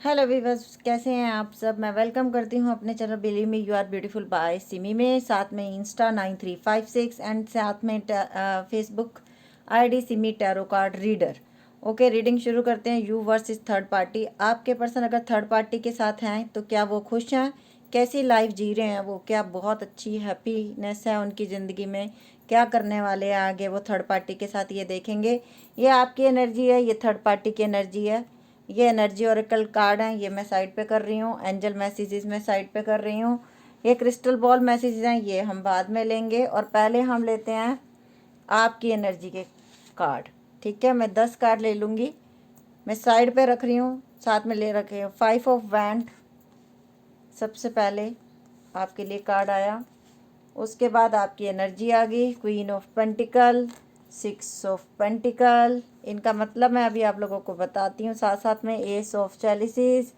Hello viewers, कैसे हैं आप सब। मैं वेलकम करती हूं अपने channel believe me you are beautiful by Simi में, साथ में इंस्टा 9356 एंड साथ में Facebook ID Simi tarot card reader. Okay, reading शुरू करते हैं। You versus third party. आपके पर्सन अगर थर्ड पार्टी के साथ हैं तो क्या वो खुश हैं, कैसी लाइफ जी रहे हैं वो, क्या बहुत अच्छी हैप्पीनेस है उनकी ज़िंदगी में, क्या करने वाले हैं आगे वो थर्ड पार्टी के साथ, ये देखेंगे। ये आपकी एनर्जी है, ये थर्ड पार्टी की एनर्जी है। ये एनर्जी ओरेकल कार्ड हैं, ये मैं साइड पे कर रही हूँ। एंजल मैसेजेस मैं साइड पे कर रही हूँ। ये क्रिस्टल बॉल मैसेजेस हैं, ये हम बाद में लेंगे। और पहले हम लेते हैं आपकी एनर्जी के कार्ड। ठीक है, मैं 10 कार्ड ले लूँगी। मैं साइड पे रख रही हूँ, साथ में ले रखे हूँ 5 ऑफ वैंड। सबसे पहले आपके लिए कार्ड आया, उसके बाद आपकी एनर्जी आ गई queen of pentacle, 6 of pentacle. इनका मतलब मैं अभी आप लोगों को बताती हूँ, साथ साथ में एस ऑफ चैलिसेस।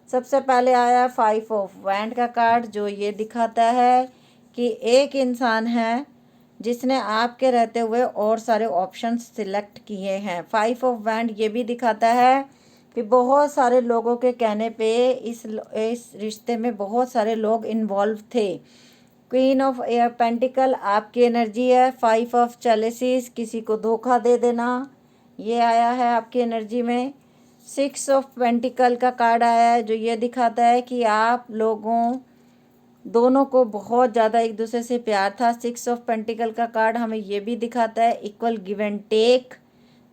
सबसे पहले आया 5 ऑफ वैंड का कार्ड, जो ये दिखाता है कि एक इंसान है जिसने आपके रहते हुए और सारे ऑप्शंस सिलेक्ट किए हैं। 5 ऑफ वैंड ये भी दिखाता है कि बहुत सारे लोगों के कहने पे इस रिश्ते में बहुत सारे लोग इन्वॉल्व थे। क्वीन ऑफ एयर पेंटिकल आपकी एनर्जी है। 5 ऑफ चैलिसेस किसी को धोखा दे देना, ये आया है आपकी एनर्जी में। 6 ऑफ पेंटिकल का कार्ड आया है, जो ये दिखाता है कि आप लोगों दोनों को बहुत ज़्यादा एक दूसरे से प्यार था। 6 ऑफ पेंटिकल का कार्ड हमें ये भी दिखाता है इक्वल गिव एंड टेक,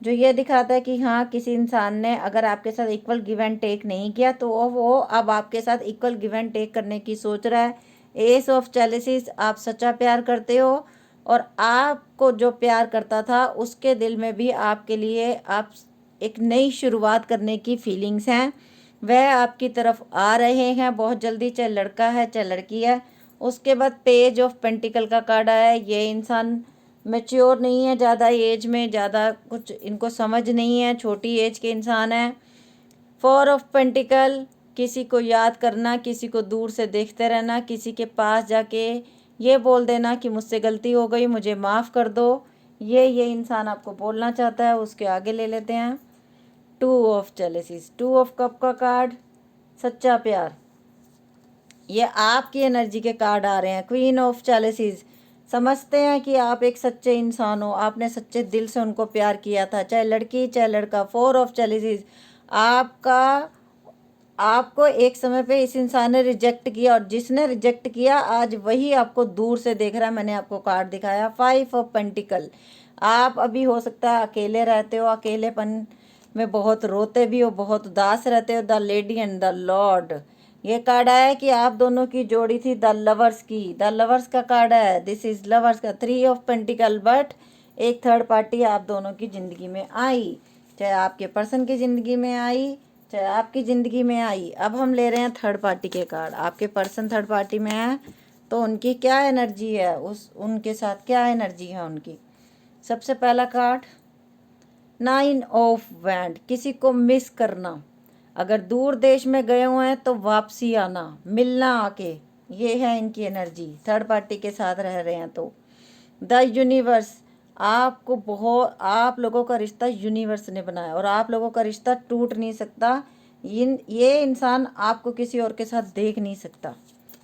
जो ये दिखाता है कि हाँ, किसी इंसान ने अगर आपके साथ इक्वल गिव एंड टेक नहीं किया तो वो अब आपके साथ इक्वल गिव एंड टेक करने की सोच रहा है। एस ऑफ चैलिसेस आप सच्चा प्यार करते हो, और आपको जो प्यार करता था उसके दिल में भी आपके लिए आप एक नई शुरुआत करने की फीलिंग्स हैं। वह आपकी तरफ आ रहे हैं बहुत जल्दी, चाहे लड़का है चाहे लड़की है। उसके बाद पेज ऑफ पेंटिकल का कार्ड आया है। ये इंसान मैच्योर नहीं है ज़्यादा एज में, ज़्यादा कुछ इनको समझ नहीं है, छोटी एज के इंसान है। 4 ऑफ पेंटिकल किसी को याद करना, किसी को दूर से देखते रहना, किसी के पास जाके ये बोल देना कि मुझसे गलती हो गई, मुझे माफ़ कर दो। ये इंसान आपको बोलना चाहता है। उसके आगे ले लेते हैं 2 ऑफ जेलेसिस, 2 ऑफ कप का कार्ड, सच्चा प्यार। ये आपकी एनर्जी के कार्ड आ रहे हैं। क्वीन ऑफ चैलिसेस समझते हैं कि आप एक सच्चे इंसान हो, आपने सच्चे दिल से उनको प्यार किया था, चाहे लड़की चाहे लड़का। 4 ऑफ चैलिसेस आपका आपको एक समय पे इस इंसान ने रिजेक्ट किया, और जिसने रिजेक्ट किया आज वही आपको दूर से देख रहा है। मैंने आपको कार्ड दिखाया 5 ऑफ पेंटिकल। आप अभी हो सकता है अकेले रहते हो, अकेलेपन में बहुत रोते भी हो, बहुत उदास रहते हो। The lady and the Lord ये कार्ड आया है कि आप दोनों की जोड़ी थी द लवर्स की। द लवर्स का कार्ड है, दिस इज लवर्स का 3 ऑफ पेंटिकल। बट एक थर्ड पार्टी आप दोनों की ज़िंदगी में आई, चाहे आपके पर्सन की ज़िंदगी में आई चाहे आपकी ज़िंदगी में आई। अब हम ले रहे हैं थर्ड पार्टी के कार्ड। आपके पर्सन थर्ड पार्टी में है तो उनकी क्या एनर्जी है, उनके साथ क्या एनर्जी है उनकी। सबसे पहला कार्ड 9 ऑफ वैंड, किसी को मिस करना। अगर दूर देश में गए हुए हैं तो वापसी आना, मिलना आके, ये है इनकी एनर्जी। थर्ड पार्टी के साथ रह रहे हैं तो द यूनिवर्स आपको बहुत, आप लोगों का रिश्ता यूनिवर्स ने बनाया और आप लोगों का रिश्ता टूट नहीं सकता। ये इंसान आपको किसी और के साथ देख नहीं सकता।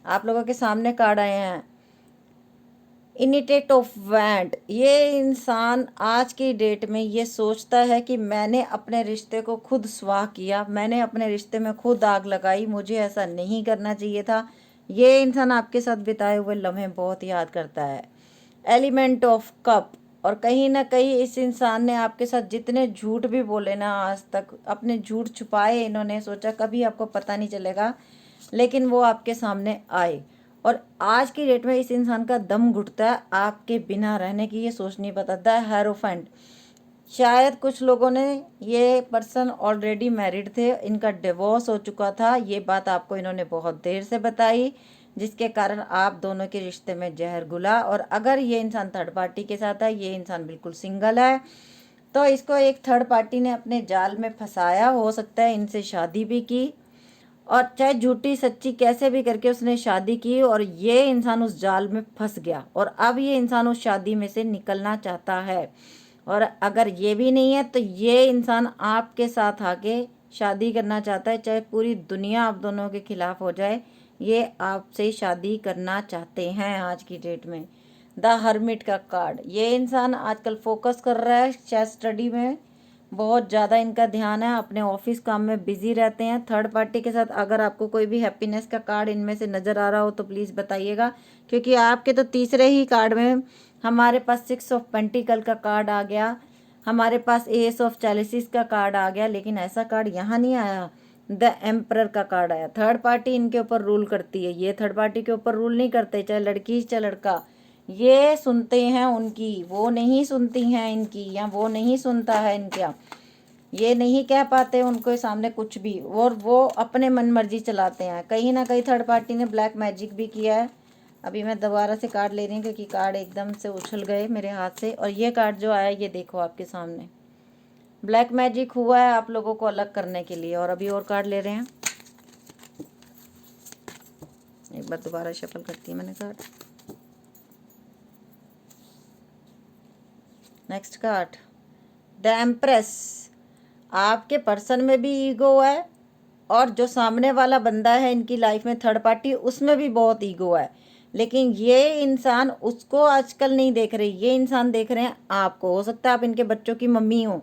आप लोगों के सामने कार्ड आए हैं इनिटेट ऑफ वैंड। ये इंसान आज की डेट में ये सोचता है कि मैंने अपने रिश्ते को खुद स्वाह किया, मैंने अपने रिश्ते में खुद आग लगाई, मुझे ऐसा नहीं करना चाहिए था। ये इंसान आपके साथ बिताए हुए लम्हे बहुत याद करता है। एलिमेंट ऑफ कप, और कहीं ना कहीं इस इंसान ने आपके साथ जितने झूठ भी बोले ना आज तक, अपने झूठ छुपाए, इन्होंने सोचा कभी आपको पता नहीं चलेगा, लेकिन वो आपके सामने आए। और आज की डेट में इस इंसान का दम घुटता है आपके बिना रहने की, ये सोच नहीं पाता। द हेरोफेंट, शायद कुछ लोगों ने, ये पर्सन ऑलरेडी मैरिड थे, इनका डिवोर्स हो चुका था, ये बात आपको इन्होंने बहुत देर से बताई, जिसके कारण आप दोनों के रिश्ते में जहर घुला। और अगर ये इंसान थर्ड पार्टी के साथ है, ये इंसान बिल्कुल सिंगल है, तो इसको एक थर्ड पार्टी ने अपने जाल में फंसाया। हो सकता है इनसे शादी भी की, और चाहे झूठी सच्ची कैसे भी करके उसने शादी की, और ये इंसान उस जाल में फंस गया, और अब ये इंसान उस शादी में से निकलना चाहता है। और अगर ये भी नहीं है तो ये इंसान आपके साथ आके शादी करना चाहता है, चाहे पूरी दुनिया आप दोनों के खिलाफ हो जाए, ये आपसे शादी करना चाहते हैं आज की डेट में। द हर्मिट का कार्ड, ये इंसान आजकल फोकस कर रहा है शायद स्टडी में, बहुत ज़्यादा इनका ध्यान है, अपने ऑफिस काम में बिजी रहते हैं। थर्ड पार्टी के साथ अगर आपको कोई भी हैप्पीनेस का कार्ड इनमें से नज़र आ रहा हो तो प्लीज़ बताइएगा, क्योंकि आपके तो तीसरे ही कार्ड में हमारे पास 6 ऑफ पेंटिकल का कार्ड आ गया, हमारे पास एस ऑफ चैलिसिस का कार्ड आ गया, लेकिन ऐसा कार्ड यहाँ नहीं आया, द एम्परर का कार्ड आया। थर्ड पार्टी इनके ऊपर रूल करती है, ये थर्ड पार्टी के ऊपर रूल नहीं करते, चाहे लड़की चाहे लड़का। ये सुनते हैं उनकी, वो नहीं सुनती हैं इनकी, या वो नहीं सुनता है इनका। ये नहीं कह पाते उनको सामने कुछ भी, और वो अपने मन मर्जी चलाते हैं। कहीं ना कहीं थर्ड पार्टी ने ब्लैक मैजिक भी किया है। अभी मैं दोबारा से कार्ड ले रही हूँ क्योंकि कार्ड एकदम से उछल गए मेरे हाथ से। और ये कार्ड जो आया ये देखो आपके सामने, ब्लैक मैजिक हुआ है आप लोगों को अलग करने के लिए। और अभी और कार्ड ले रहे हैं, एक बार दोबारा शफल करती है मैंने card. Next card, the empress. आपके पर्सन में भी ईगो है, और जो सामने वाला बंदा है इनकी लाइफ में थर्ड पार्टी, उसमें भी बहुत ईगो है, लेकिन ये इंसान उसको आजकल नहीं देख रहे, ये इंसान देख रहे हैं आपको। हो सकता है आप इनके बच्चों की मम्मी हो,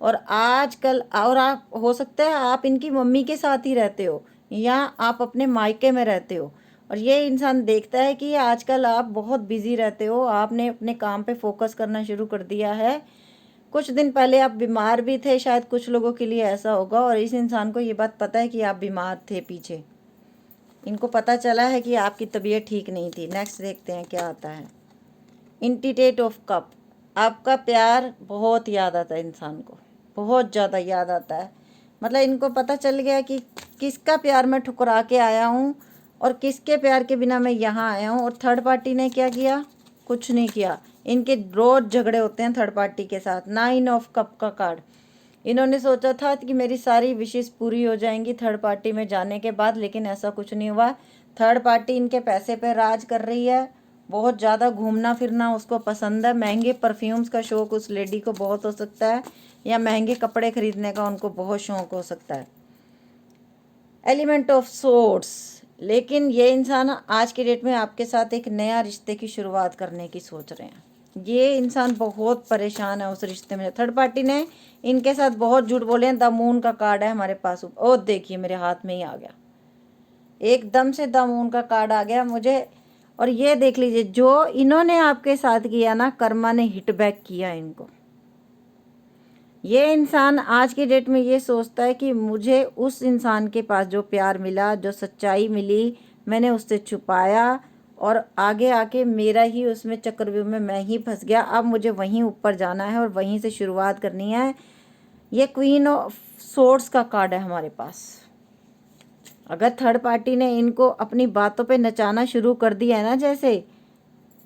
और आजकल और आप हो सकता है आप इनकी मम्मी के साथ ही रहते हो, या आप अपने मायके में रहते हो, और ये इंसान देखता है कि आजकल आप बहुत बिजी रहते हो, आपने अपने काम पे फोकस करना शुरू कर दिया है। कुछ दिन पहले आप बीमार भी थे, शायद कुछ लोगों के लिए ऐसा होगा, और इस इंसान को ये बात पता है कि आप बीमार थे पीछे, इनको पता चला है कि आपकी तबीयत ठीक नहीं थी। नेक्स्ट देखते हैं क्या आता है, इंटीटेट ऑफ कप। आपका प्यार बहुत याद आता है इंसान को, बहुत ज़्यादा याद आता है। मतलब इनको पता चल गया कि किसका प्यार मैं ठुकरा के आया हूँ और किसके प्यार के बिना मैं यहाँ आया हूँ। और थर्ड पार्टी ने क्या किया, कुछ नहीं किया। इनके रोज झगड़े होते हैं थर्ड पार्टी के साथ। 9 ऑफ कप का कार्ड, इन्होंने सोचा था कि मेरी सारी विशेष पूरी हो जाएंगी थर्ड पार्टी में जाने के बाद, लेकिन ऐसा कुछ नहीं हुआ। थर्ड पार्टी इनके पैसे पे राज कर रही है, बहुत ज़्यादा घूमना फिरना उसको पसंद है, महंगे परफ्यूम्स का शौक उस लेडी को बहुत हो सकता है, या महंगे कपड़े खरीदने का उनको बहुत शौक हो सकता है। एलिमेंट ऑफ सोर्ड्स, लेकिन ये इंसान आज के डेट में आपके साथ एक नया रिश्ते की शुरुआत करने की सोच रहे हैं। ये इंसान बहुत परेशान है उस रिश्ते में। थर्ड पार्टी ने इनके साथ बहुत झूठ बोले हैं। द मून का कार्ड है हमारे पास, ओ देखिए मेरे हाथ में ही आ गया, एकदम से द मून का कार्ड आ गया मुझे। और ये देख लीजिए, जो इन्होंने आपके साथ किया ना, कर्मा ने हिट बैक किया इनको। ये इंसान आज की डेट में ये सोचता है कि मुझे उस इंसान के पास जो प्यार मिला, जो सच्चाई मिली, मैंने उससे छुपाया, और आगे आके मेरा ही उसमें चक्रव्यूह में मैं ही फंस गया। अब मुझे वहीं ऊपर जाना है और वहीं से शुरुआत करनी है। ये क्वीन ऑफ सोर्ड्स का कार्ड है हमारे पास। अगर थर्ड पार्टी ने इनको अपनी बातों पे नचाना शुरू कर दिया है ना, जैसे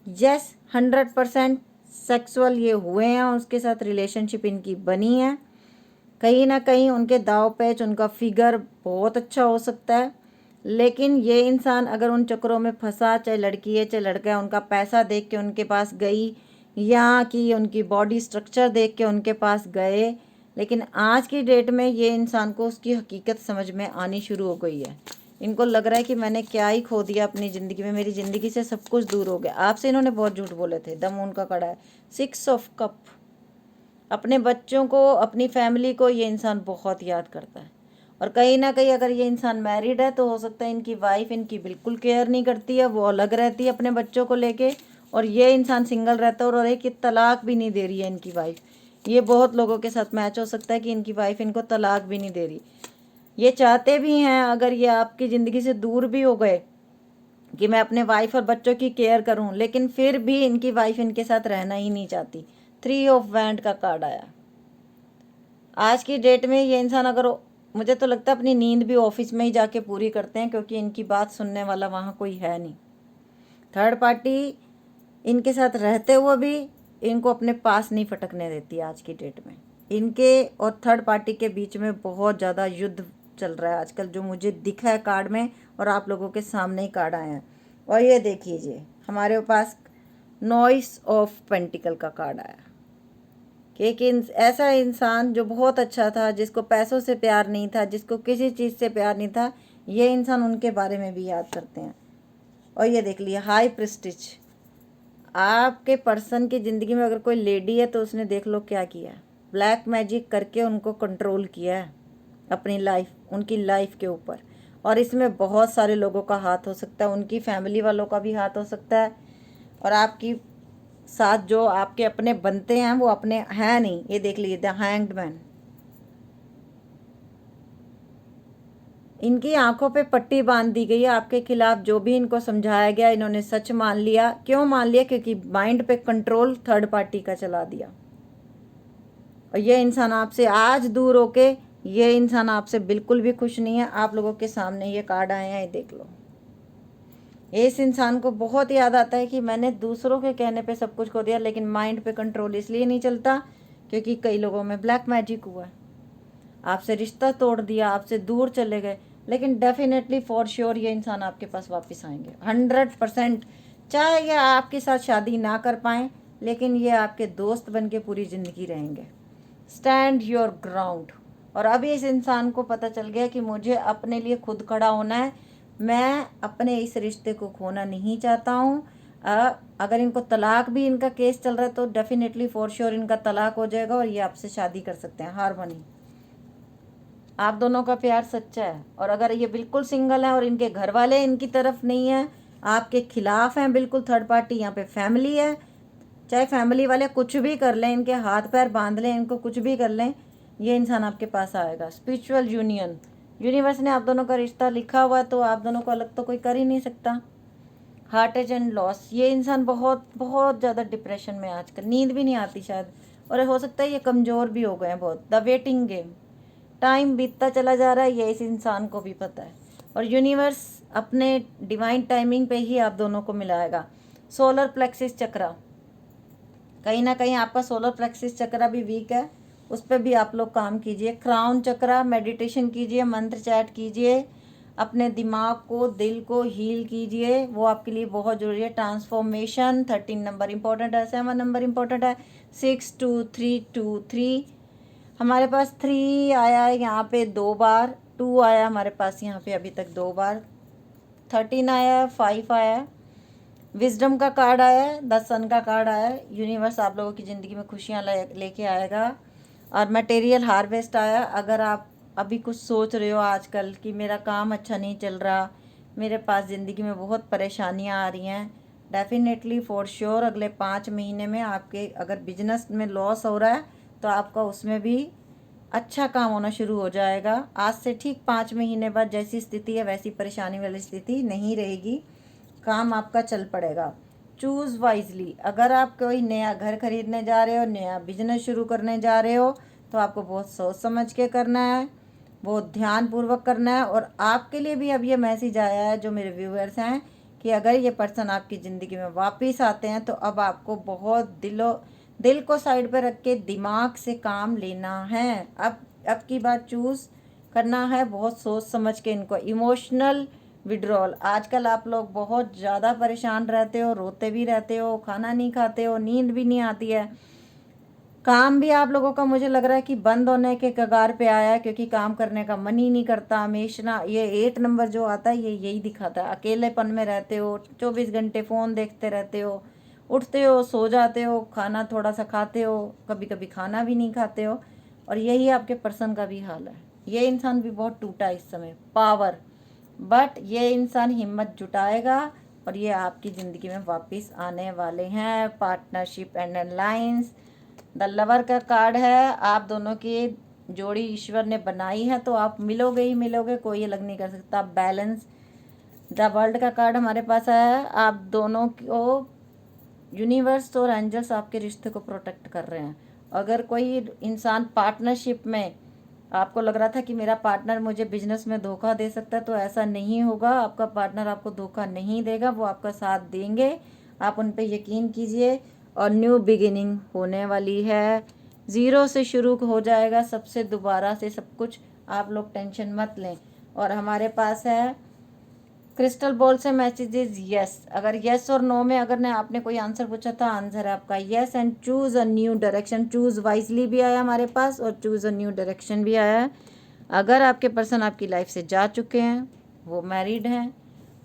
यस 100% सेक्सुअल ये हुए हैं, उसके साथ रिलेशनशिप इनकी बनी है, कहीं ना कहीं उनके दाव पेच, उनका फिगर बहुत अच्छा हो सकता है, लेकिन ये इंसान अगर उन चक्करों में फंसा, चाहे लड़की है चाहे लड़का है, उनका पैसा देख के उनके पास गई, या कि उनकी बॉडी स्ट्रक्चर देख के उनके पास गए, लेकिन आज की डेट में ये इंसान को उसकी हकीकत समझ में आनी शुरू हो गई है। इनको लग रहा है कि मैंने क्या ही खो दिया अपनी ज़िंदगी में, मेरी ज़िंदगी से सब कुछ दूर हो गया। आपसे इन्होंने बहुत झूठ बोले थे। द मून का कड़ा है, 6 ऑफ कप। अपने बच्चों को, अपनी फैमिली को ये इंसान बहुत याद करता है, और कहीं ना कहीं अगर ये इंसान मैरिड है तो हो सकता है इनकी वाइफ इनकी बिल्कुल केयर नहीं करती है, वो अलग रहती है अपने बच्चों को लेके, और ये इंसान सिंगल रहता है, और एक तलाक भी नहीं दे रही है इनकी वाइफ। ये बहुत लोगों के साथ मैच हो सकता है कि इनकी वाइफ इनको तलाक भी नहीं दे रही। ये चाहते भी हैं, अगर ये आपकी ज़िंदगी से दूर भी हो गए, कि मैं अपने वाइफ और बच्चों की केयर करूं, लेकिन फिर भी इनकी वाइफ इनके साथ रहना ही नहीं चाहती। 3 ऑफ वैंड का कार्ड आया। आज की डेट में ये इंसान, अगर मुझे तो लगता है अपनी नींद भी ऑफिस में ही जाके पूरी करते हैं, क्योंकि इनकी बात सुनने वाला वहाँ कोई है नहीं। थर्ड पार्टी इनके साथ रहते हुए भी इनको अपने पास नहीं फटकने देती। आज की डेट में इनके और थर्ड पार्टी के बीच में बहुत ज़्यादा युद्ध चल रहा है आजकल, जो मुझे दिखा है कार्ड में, और आप लोगों के सामने ही कार्ड आए हैं। और ये देखिए हमारे पास नॉइस ऑफ पेंटिकल का कार्ड आया। कि ऐसा इंसान जो बहुत अच्छा था, जिसको पैसों से प्यार नहीं था, जिसको किसी चीज़ से प्यार नहीं था, ये इंसान उनके बारे में भी याद करते हैं। और ये देख लिया हाई प्रेस्टिज, आपके पर्सन की ज़िंदगी में अगर कोई लेडी है तो उसने देख लो क्या किया है, ब्लैक मैजिक करके उनको कंट्रोल किया है अपनी लाइफ, उनकी लाइफ के ऊपर। और इसमें बहुत सारे लोगों का हाथ हो सकता है, उनकी फैमिली वालों का भी हाथ हो सकता है, और आपकी साथ जो आपके अपने बनते हैं वो अपने हैं नहीं। ये देख लीजिए द हैंग्ड मैन, इनकी आंखों पे पट्टी बांध दी गई है। आपके खिलाफ जो भी इनको समझाया गया इन्होंने सच मान लिया। क्यों मान लिया? क्योंकि माइंड पे कंट्रोल थर्ड पार्टी का चला दिया। और ये इंसान आपसे आज दूर होके, ये इंसान आपसे बिल्कुल भी खुश नहीं है। आप लोगों के सामने ये कार्ड आए हैं, ये देख लो। इस इंसान को बहुत याद आता है कि मैंने दूसरों के कहने पे सब कुछ खो दिया, लेकिन माइंड पे कंट्रोल इसलिए नहीं चलता क्योंकि कई लोगों में ब्लैक मैजिक हुआ है। आपसे रिश्ता तोड़ दिया, आपसे दूर चले गए, लेकिन डेफिनेटली फॉर श्योर ये इंसान आपके पास वापस आएंगे 100%। चाहे ये आपके साथ शादी ना कर पाएँ, लेकिन ये आपके दोस्त बन के पूरी ज़िंदगी रहेंगे। Stand your ground. और अभी इस इंसान को पता चल गया कि मुझे अपने लिए खुद खड़ा होना है, मैं अपने इस रिश्ते को खोना नहीं चाहता हूँ। अगर इनको तलाक भी इनका केस चल रहा है तो डेफिनेटली फॉर श्योर इनका तलाक हो जाएगा और ये आपसे शादी कर सकते हैं। हारमोनी, आप दोनों का प्यार सच्चा है। और अगर ये बिल्कुल सिंगल हैं और इनके घर वाले इनकी तरफ नहीं है, आपके खिलाफ हैं बिल्कुल, थर्ड पार्टी यहाँ पे फैमिली है, चाहे फैमिली वाले कुछ भी कर लें, इनके हाथ पैर बांध लें, इनको कुछ भी कर लें, ये इंसान आपके पास आएगा। स्पिरिचुअल यूनियन, यूनिवर्स ने आप दोनों का रिश्ता लिखा हुआ है तो आप दोनों को अलग तो कोई कर ही नहीं सकता। हार्टेज एंड लॉस, ये इंसान बहुत बहुत ज़्यादा डिप्रेशन में आजकल, नींद भी नहीं आती शायद, और हो सकता है ये कमज़ोर भी हो गए हैं बहुत। द वेटिंग गेम, टाइम बीतता चला जा रहा है, ये इस इंसान को भी पता है। और यूनिवर्स अपने डिवाइन टाइमिंग पे ही आप दोनों को मिलाएगा। सोलर प्लेक्सिस चक्रा, कहीं ना कहीं आपका सोलर प्लेक्सिस चक्रा भी वीक है, उस पर भी आप लोग काम कीजिए। क्राउन चक्रा, मेडिटेशन कीजिए, मंत्र चैट कीजिए, अपने दिमाग को, दिल को हील कीजिए, वो आपके लिए बहुत ज़रूरी है। ट्रांसफॉर्मेशन, 13 नंबर इंपॉर्टेंट है, 7 नंबर इंपॉर्टेंट है, 62323। हमारे पास 3 आया है यहाँ पे 2 बार, 2 आया हमारे पास यहाँ पे अभी तक 2 बार, 13 आया है, 5 आया है, विजडम का कार्ड आया है, द सन का कार्ड आया है। यूनिवर्स आप लोगों की ज़िंदगी में खुशियाँ लेके आएगा। और मटेरियल हार्वेस्ट आया। अगर आप अभी कुछ सोच रहे हो आजकल कि मेरा काम अच्छा नहीं चल रहा, मेरे पास ज़िंदगी में बहुत परेशानियाँ आ रही हैं, डेफिनेटली फॉर श्योर अगले 5 महीने में आपके अगर बिजनेस में लॉस हो रहा है तो आपका उसमें भी अच्छा काम होना शुरू हो जाएगा। आज से ठीक 5 महीने बाद जैसी स्थिति है वैसी परेशानी वाली स्थिति नहीं रहेगी, काम आपका चल पड़ेगा। चूज़ वाइजली, अगर आप कोई नया घर खरीदने जा रहे हो, नया बिजनेस शुरू करने जा रहे हो, तो आपको बहुत सोच समझ के करना है, बहुत ध्यानपूर्वक करना है। और आपके लिए भी अब ये मैसेज आया है जो मेरे व्यूअर्स हैं कि अगर ये पर्सन आपकी ज़िंदगी में वापस आते हैं तो अब आपको बहुत दिल को साइड पर रख के दिमाग से काम लेना है। अब की बार चूज़ करना है बहुत सोच समझ के इनको। इमोशनल विड्रॉल, आजकल आप लोग बहुत ज़्यादा परेशान रहते हो, रोते भी रहते हो, खाना नहीं खाते हो, नींद भी नहीं आती है, काम भी आप लोगों का मुझे लग रहा है कि बंद होने के कगार पे आया है, क्योंकि काम करने का मन ही नहीं करता हमेशा। ये 8 नंबर जो आता है ये यही दिखाता है, अकेलेपन में रहते हो, 24 घंटे फ़ोन देखते रहते हो, उठते हो सो जाते हो, खाना थोड़ा सा खाते हो, कभी कभी खाना भी नहीं खाते हो। और यही आपके पर्सन का भी हाल है। ये इंसान भी बहुत टूटा इस समय। पावर, बट ये इंसान हिम्मत जुटाएगा और ये आपकी ज़िंदगी में वापस आने वाले हैं। Partnership and alliance, the lover का कार्ड है। आप दोनों की जोड़ी ईश्वर ने बनाई है तो आप मिलोगे ही मिलोगे, कोई अलग नहीं कर सकता। बैलेंस, द वर्ल्ड का कार्ड हमारे पास है। आप दोनों को यूनिवर्स और एंजल्स आपके रिश्ते को प्रोटेक्ट कर रहे हैं। अगर कोई इंसान पार्टनरशिप में आपको लग रहा था कि मेरा पार्टनर मुझे बिजनेस में धोखा दे सकता है, तो ऐसा नहीं होगा। आपका पार्टनर आपको धोखा नहीं देगा, वो आपका साथ देंगे, आप उन पे यकीन कीजिए। और न्यू बिगिनिंग होने वाली है, ज़ीरो से शुरू हो जाएगा सबसे, दोबारा से सब कुछ। आप लोग टेंशन मत लें। और हमारे पास है क्रिस्टल बॉल से मैसेजेस यस, अगर यस और नो में अगर ने आपने कोई आंसर पूछा था, आंसर है आपका yes. And choose a new direction, choose wisely भी आया हमारे पास और चूज़ अ न्यू डायरेक्शन भी आया है। अगर आपके पर्सन आपकी लाइफ से जा चुके हैं, वो मैरिड हैं,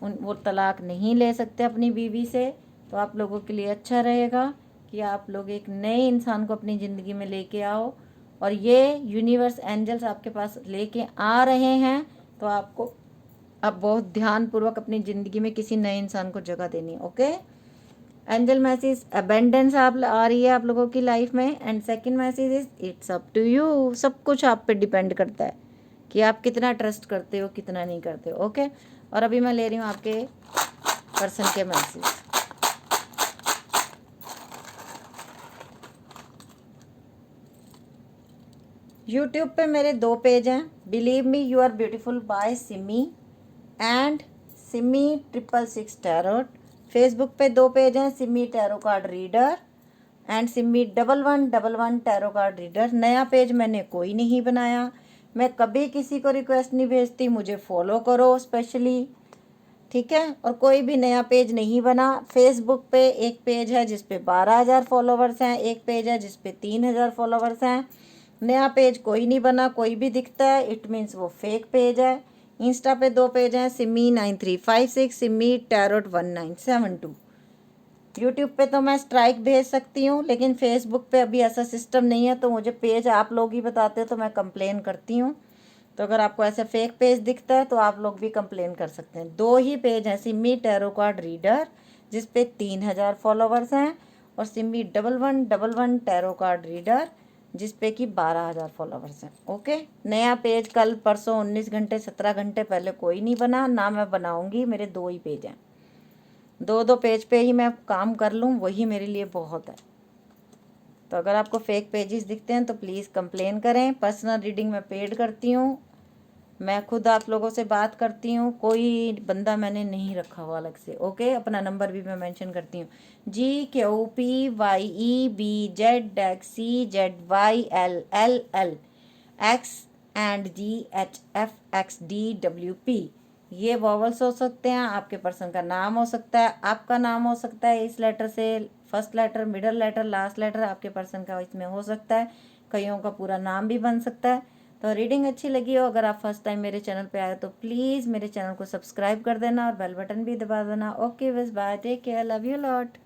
वो तलाक नहीं ले सकते अपनी बीवी से, तो आप लोगों के लिए अच्छा रहेगा कि आप लोग एक नए इंसान को अपनी ज़िंदगी में लेके आओ। और ये यूनिवर्स एंजल्स आपके पास लेके आ रहे हैं, तो आपको अब बहुत ध्यानपूर्वक अपनी ज़िंदगी में किसी नए इंसान को जगह देनी है। ओके, एंजल मैसेज अबेंडेंस आप आ रही है आप लोगों की लाइफ में। And second message is it's up to you, सब कुछ आप पे डिपेंड करता है कि आप कितना ट्रस्ट करते हो, कितना नहीं करते हो। ओके, और अभी मैं ले रही हूँ आपके पर्सन के मैसेज। यूट्यूब पे मेरे 2 पेज हैं, believe me you are beautiful by Simi and Simi 666 tarot. Facebook पे 2 पेज हैं, Simi tarot card reader and Simi 1111 tarot card reader. नया पेज मैंने कोई नहीं बनाया, मैं कभी किसी को रिक्वेस्ट नहीं भेजती मुझे फॉलो करो स्पेशली, ठीक है। और कोई भी नया पेज नहीं बना। फेसबुक पे एक पेज है जिस पे 12,000 फॉलोवर्स हैं, एक पेज है जिस पे 3,000 फॉलोवर्स हैं। नया पेज कोई नहीं बना, कोई भी दिखता है इट मीन्स वो फेक पेज है। इंस्टा पे 2 पेज हैं, सिमी 9356, सिमी टैरोट 1972। यूट्यूब पे तो मैं स्ट्राइक भेज सकती हूँ, लेकिन फेसबुक पे अभी ऐसा सिस्टम नहीं है, तो मुझे पेज आप लोग ही बताते हो तो मैं कंप्लेन करती हूँ। तो अगर आपको ऐसा फेक पेज दिखता है तो आप लोग भी कंप्लेन कर सकते हैं। 2 ही पेज हैं, सिमी टैरो कार्ड रीडर जिस पे 3,000 फॉलोवर्स हैं, और सिमी 1111 टैरो कार्ड रीडर जिस पे कि 12,000 फॉलोवर्स हैं। ओके, नया पेज कल परसों 19 घंटे 17 घंटे पहले कोई नहीं बना, ना मैं बनाऊंगी। मेरे 2 ही पेज हैं, 2 पेज पे ही मैं काम कर लूँ वही मेरे लिए बहुत है। तो अगर आपको फेक पेजेस दिखते हैं तो प्लीज़ कंप्लेन करें। पर्सनल रीडिंग मैं पेड करती हूँ, मैं खुद आप लोगों से बात करती हूँ, कोई बंदा मैंने नहीं रखा हुआ अलग से। ओके, अपना नंबर भी मैं मेंशन करती हूँ, GQPYEBZXCZYLLL XandGHFXDWP। ये वॉवल्स हो सकते हैं, आपके पर्सन का नाम हो सकता है, आपका नाम हो सकता है इस लेटर से, first letter, middle letter, last letter आपके पर्सन का इसमें हो सकता है, कईयों का पूरा नाम भी बन सकता है। तो रीडिंग अच्छी लगी हो, अगर आप फर्स्ट टाइम मेरे चैनल पे आए तो प्लीज़ मेरे चैनल को सब्सक्राइब कर देना और बेल बटन भी दबा देना। ओके बस, bye, take care, love you lot.